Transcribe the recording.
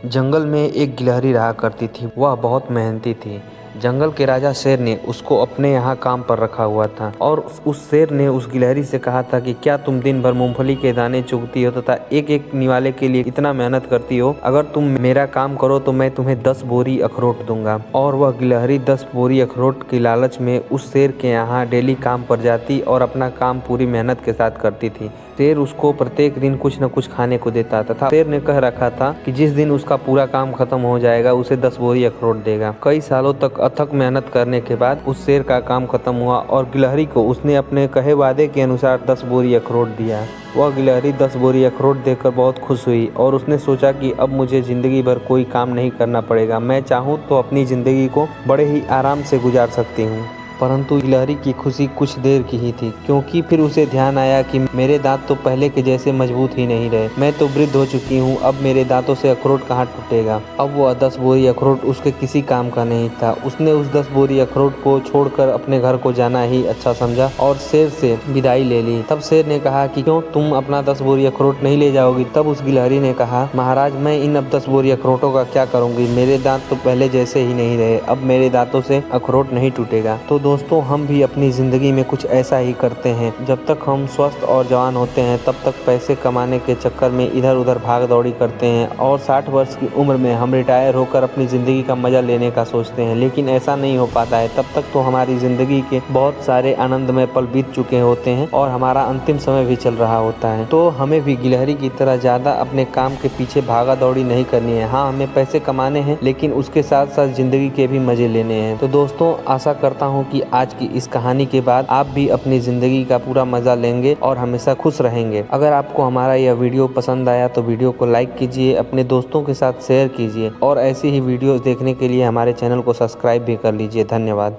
जंगल में एक गिलहरी रहा करती थी। वह बहुत मेहनती थी। जंगल के राजा शेर ने उसको अपने यहाँ काम पर रखा हुआ था और उस शेर ने उस गिलहरी से कहा था कि क्या तुम दिन भर मूंगफली के दाने चुगती हो तथा एक एक निवाले के लिए इतना मेहनत करती हो। अगर तुम मेरा काम करो तो मैं तुम्हें 10 बोरी अखरोट दूंगा। और वह गिलहरी 10 बोरी अखरोट की लालच में उस शेर के यहाँ डेली काम पर जाती और अपना काम पूरी मेहनत के साथ करती थी। शेर उसको प्रत्येक दिन कुछ न कुछ खाने को देता तथा शेर ने कह रखा था कि जिस दिन उसका पूरा काम खत्म हो जाएगा उसे 10 बोरी अखरोट देगा। कई सालों तक अथक मेहनत करने के बाद उस शेर का काम खत्म हुआ और गिलहरी को उसने अपने कहे वादे के अनुसार 10 बोरी अखरोट दिया। वह गिलहरी 10 बोरी अखरोट देखकर बहुत खुश हुई और उसने सोचा कि अब मुझे जिंदगी भर कोई काम नहीं करना पड़ेगा। मैं चाहूँ तो अपनी जिंदगी को बड़े ही आराम से गुजार सकती हूँ। परंतु गिलहरी की खुशी कुछ देर की ही थी, क्योंकि फिर उसे ध्यान आया कि मेरे दांत तो पहले के जैसे मजबूत ही नहीं रहे। मैं तो वृद्ध हो चुकी हूँ, अब मेरे दांतों से अखरोट कहाँ टूटेगा। अब वह 10 बोरी अखरोट उसके किसी काम का नहीं था। उसने उस 10 बोरी अखरोट को छोड़कर अपने घर को जाना ही अच्छा समझा और शेर से विदाई ले ली। तब शेर ने कहा कि क्यों तुम अपना 10 बोरी अखरोट नहीं ले जाओगी। तब उस गिलहरी ने कहा, महाराज मैं इन अब 10 बोरी अखरोटों का क्या करूंगी। मेरे दांत तो पहले जैसे ही नहीं रहे, अब मेरे दांतों से अखरोट नहीं टूटेगा। तो दोस्तों हम भी अपनी ज़िंदगी में कुछ ऐसा ही करते हैं। जब तक हम स्वस्थ और जवान होते हैं तब तक पैसे कमाने के चक्कर में इधर उधर भाग दौड़ी करते हैं और 60 वर्ष की उम्र में हम रिटायर होकर अपनी ज़िंदगी का मज़ा लेने का सोचते हैं, लेकिन ऐसा नहीं हो पाता है। तब तक तो हमारी ज़िंदगी के बहुत सारे आनंदमय पल बीत चुके होते हैं और हमारा अंतिम समय भी चल रहा होता है। तो हमें भी गिलहरी की तरह ज़्यादा अपने काम के पीछे भागा दौड़ी नहीं करनी है। हाँ, हमें पैसे कमाने हैं, लेकिन उसके साथ साथ ज़िंदगी के भी मज़े लेने हैं। तो दोस्तों आशा करता हूँ कि आज की इस कहानी के बाद आप भी अपनी ज़िंदगी का पूरा मज़ा लेंगे और हमेशा खुश रहेंगे। अगर आपको हमारा यह वीडियो पसंद आया तो वीडियो को लाइक कीजिए, अपने दोस्तों के साथ शेयर कीजिए और ऐसी ही वीडियोस देखने के लिए हमारे चैनल को सब्सक्राइब भी कर लीजिए। धन्यवाद।